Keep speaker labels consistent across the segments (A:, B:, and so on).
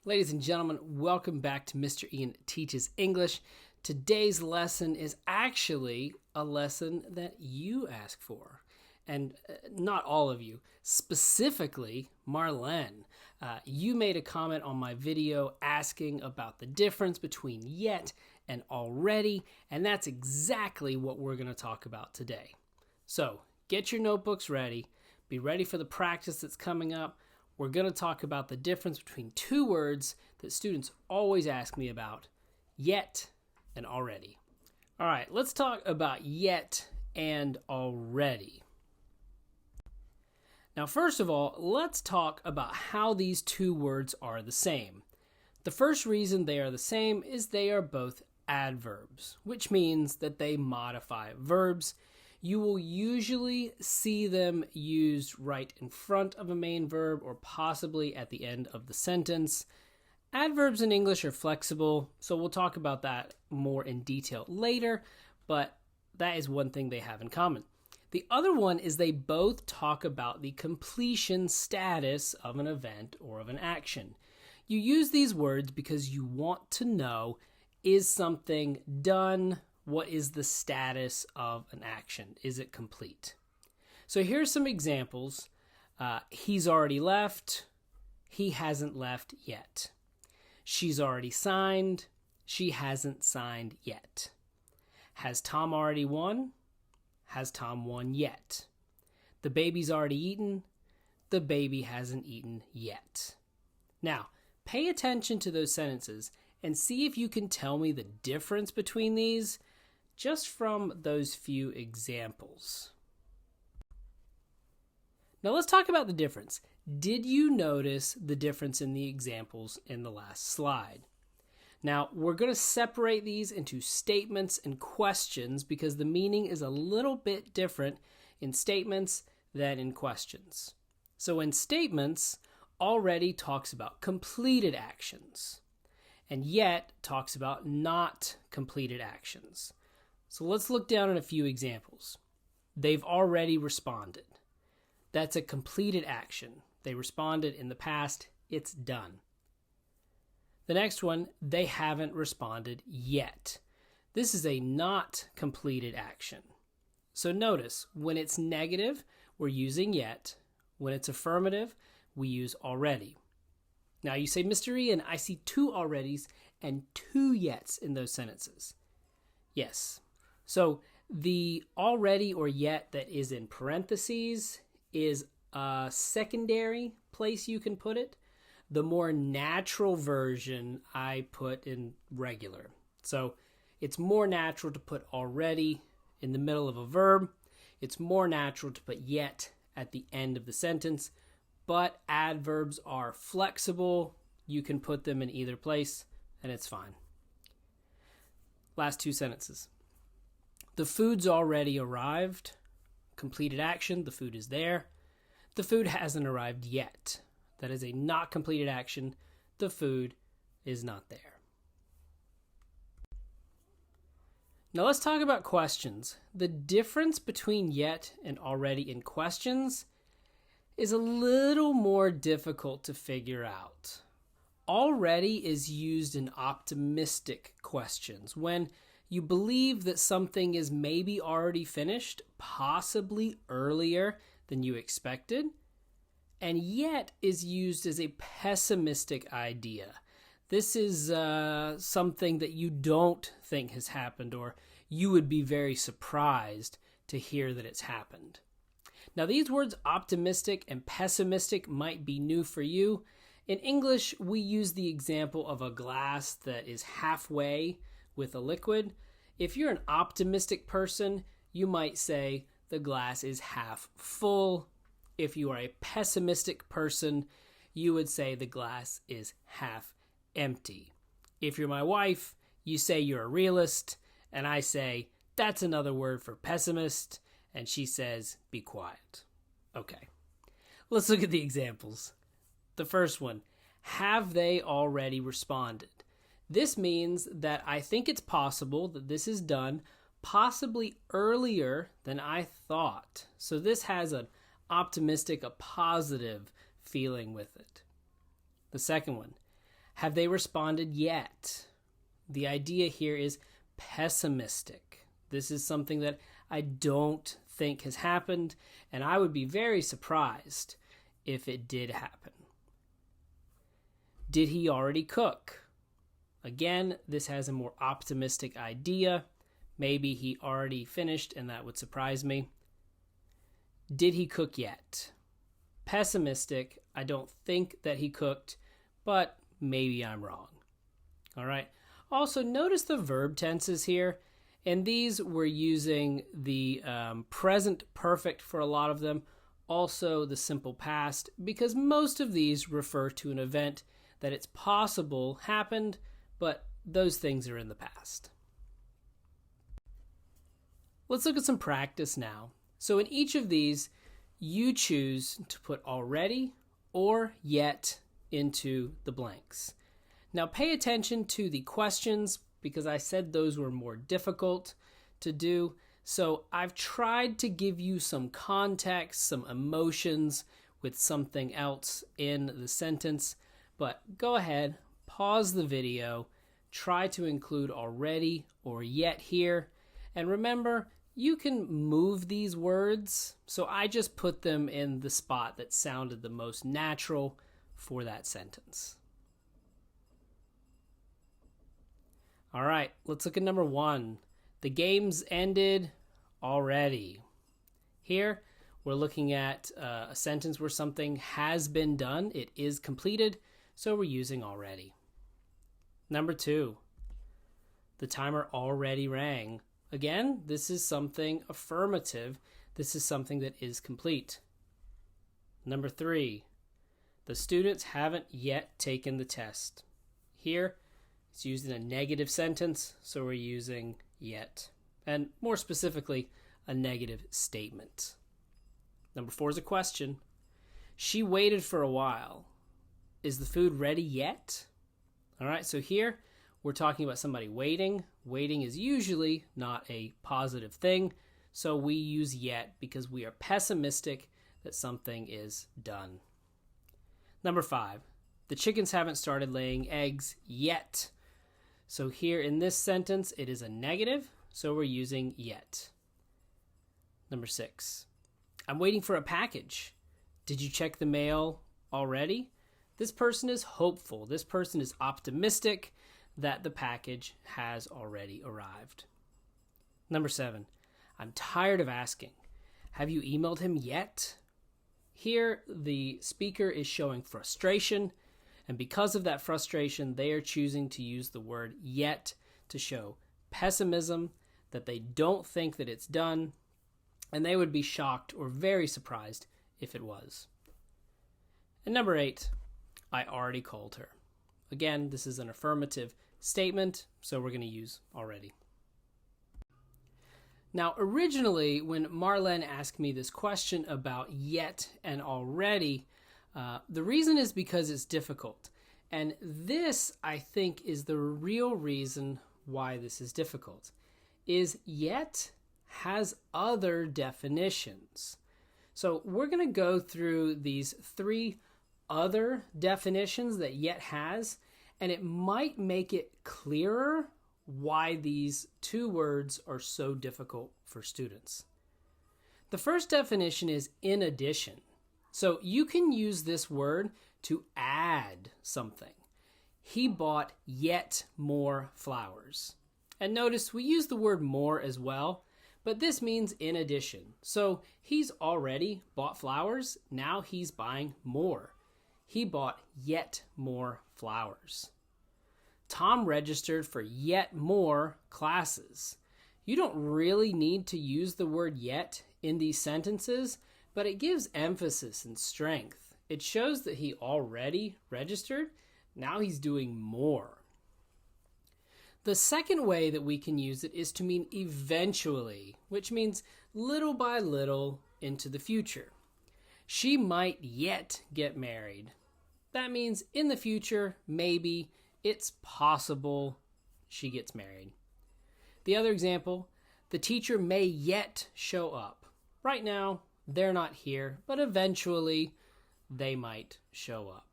A: Ladies and gentlemen, welcome back to Mr. Ian Teaches English. Today's lesson is actually a lesson that you asked for. And not all of you, specifically Marlene. You made a comment on my video asking about the difference between yet and already, and that's exactly what we're going to talk about today. So get your notebooks ready, be ready for the practice that's coming up. We're going to talk about the difference between two words that students always ask me about, yet and already. All right, let's talk about yet and already. Now, first of all, let's talk about how these two words are the same. The first reason they are the same is they are both adverbs, which means that they modify verbs. You will usually see them used right in front of a main verb or possibly at the end of the sentence. Adverbs in English are flexible, so we'll talk about that more in detail later, but that is one thing they have in common. The other one is they both talk about the completion status of an event or of an action. You use these words because you want to know, is something done? What is the status of an action? Is it complete? So here's some examples. He's already left. He hasn't left yet. She's already signed. She hasn't signed yet. Has Tom already won? Has Tom won yet? The baby's already eaten. The baby hasn't eaten yet. Now, pay attention to those sentences and see if you can tell me the difference between these just from those few examples. Now let's talk about the difference. Did you notice the difference in the examples in the last slide? Now we're going to separate these into statements and questions because the meaning is a little bit different in statements than in questions. So in statements, already talks about completed actions, and yet talks about not completed actions. So let's look down at a few examples. They've already responded. That's a completed action. They responded in the past. It's done. The next one, they haven't responded yet. This is a not completed action. So notice, when it's negative, we're using yet. When it's affirmative, we use already. Now you say, Mr. Ian, I see two alreadys and two yets in those sentences. Yes. So the already or yet that is in parentheses is a secondary place you can put it. The more natural version I put in regular. So it's more natural to put already in the middle of a verb. It's more natural to put yet at the end of the sentence. But adverbs are flexible. You can put them in either place and it's fine. Last two sentences. The food's already arrived. Completed action, the food is there. The food hasn't arrived yet. That is a not completed action. The food is not there. Now let's talk about questions. The difference between yet and already in questions is a little more difficult to figure out. Already is used in optimistic questions when you believe that something is maybe already finished, possibly earlier than you expected, and yet is used as a pessimistic idea. This is something that you don't think has happened, or you would be very surprised to hear that it's happened. Now, these words optimistic and pessimistic might be new for you. In English, we use the example of a glass that is halfway with a liquid. If you're an optimistic person, you might say the glass is half full. If you are a pessimistic person, you would say the glass is half empty. If you're my wife, you say you're a realist, and I say that's another word for pessimist, and she says be quiet. Okay, let's look at the examples. The first one, have they already responded? This means that I think it's possible that this is done possibly earlier than I thought. So this has an optimistic, a positive feeling with it. The second one, Have they responded yet? The idea here is pessimistic. This is something that I don't think has happened, and I would be very surprised if it did happen. Did he already cook? Again, this has a more optimistic idea. Maybe he already finished, and that would surprise me. Did he cook yet? Pessimistic. I don't think that he cooked, but maybe I'm wrong. All right. Also, notice the verb tenses here. And these we're using the present perfect for a lot of them. Also the simple past, because most of these refer to an event that it's possible happened, but those things are in the past. Let's look at some practice now. So in each of these, you choose to put already or yet into the blanks. Now pay attention to the questions because I said those were more difficult to do. So I've tried to give you some context, some emotions with something else in the sentence, but go ahead, pause the video, try to include already or yet here, and remember, you can move these words, so I just put them in the spot that sounded the most natural for that sentence. All right, let's look at number 1. The game's ended already. Here, we're looking at a sentence where something has been done. It is completed, so we're using already. Number 2, the timer already rang. Again, this is something affirmative. This is something that is complete. Number 3, the students haven't yet taken the test. Here, it's used in a negative sentence, so we're using yet. And more specifically, a negative statement. Number 4 is a question. She waited for a while. Is the food ready yet? All right, so here we're talking about somebody waiting. Waiting is usually not a positive thing, so we use yet because we are pessimistic that something is done. Number 5, the chickens haven't started laying eggs yet. So here in this sentence, it is a negative, so we're using yet. Number 6, I'm waiting for a package. Did you check the mail already? This person is hopeful. This person is optimistic that the package has already arrived. Number 7, I'm tired of asking. Have you emailed him yet? Here, the speaker is showing frustration, and because of that frustration, they are choosing to use the word yet to show pessimism, that they don't think that it's done, and they would be shocked or very surprised if it was. And number 8, I already called her. Again, this is an affirmative statement, so we're going to use already. Now, originally, when Marlene asked me this question about yet and already, the reason is because it's difficult. And this, I think, is the real reason why this is difficult, is yet has other definitions. So we're going to go through these 3 other definitions that yet has, and it might make it clearer why these 2 words are so difficult for students. The first definition is in addition. So you can use this word to add something. He bought yet more flowers. And notice we use the word more as well, but this means in addition. So he's already bought flowers, now he's buying more. He bought yet more flowers. Tom registered for yet more classes. You don't really need to use the word yet in these sentences, but it gives emphasis and strength. It shows that he already registered. Now he's doing more. The second way that we can use it is to mean eventually, which means little by little into the future. She might yet get married. That means in the future, maybe, it's possible she gets married. The other example, the teacher may yet show up. Right now, they're not here, but eventually they might show up.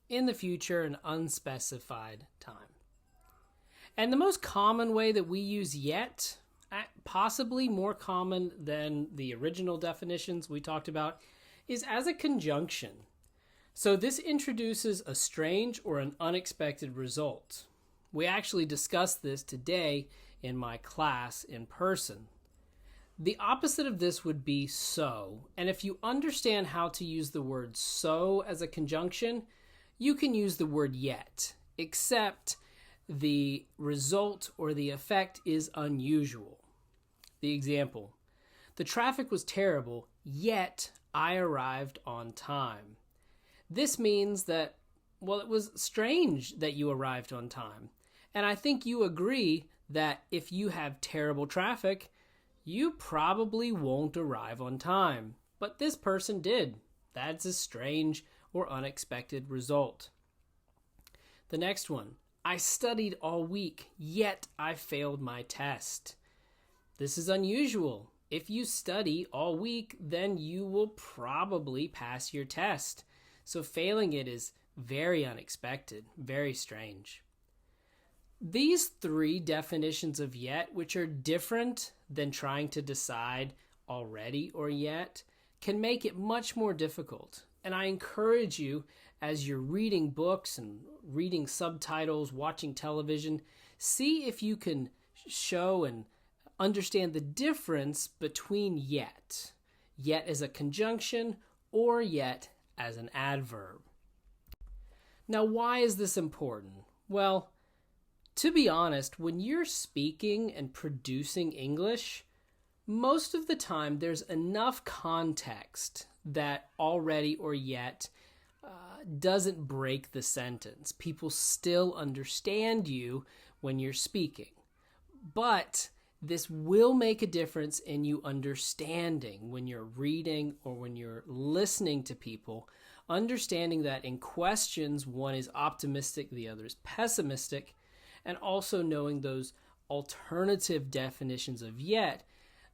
A: in the future, an unspecified time. And the most common way that we use yet, possibly more common than the original definitions we talked about, is as a conjunction. So this introduces a strange or an unexpected result. We actually discussed this today in my class in person. The opposite of this would be so, and if you understand how to use the word so as a conjunction, you can use the word yet, except the result or the effect is unusual. The example: the traffic was terrible, yet I arrived on time. This means that, well, it was strange that you arrived on time. And I think you agree that if you have terrible traffic, you probably won't arrive on time. But this person did. That's a strange or unexpected result. The next one: I studied all week, yet I failed my test. This is unusual. If you study all week, then you will probably pass your test. So failing it is very unexpected, very strange. These three definitions of yet, which are different than trying to decide already or yet, can make it much more difficult. And I encourage you, as you're reading books and reading subtitles, watching television, see if you can show and understand the difference between yet as a conjunction or yet as an adverb. Now, why is this important? Well, to be honest, when you're speaking and producing English, most of the time there's enough context that already or yet doesn't break the sentence. People still understand you when you're speaking. But this will make a difference in you understanding when you're reading or when you're listening to people, understanding that in questions, one is optimistic, the other is pessimistic, and also knowing those alternative definitions of yet,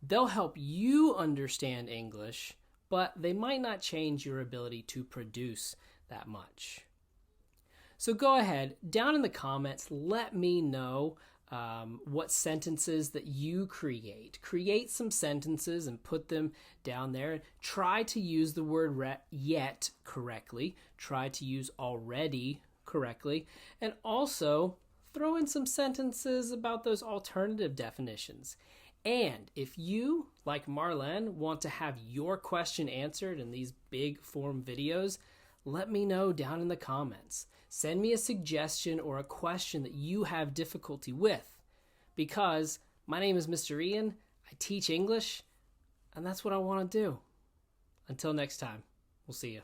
A: they'll help you understand English, but they might not change your ability to produce that much. So go ahead, down in the comments, let me know what sentences that you create. Create some sentences and put them down there. Try to use the word yet correctly. Try to use already correctly. And also throw in some sentences about those alternative definitions. And if you, like Marlene, want to have your question answered in these big form videos, let me know down in the comments. Send me a suggestion or a question that you have difficulty with, because my name is Mr. Ian, I teach English, and that's what I want to do. Until next time, we'll see you.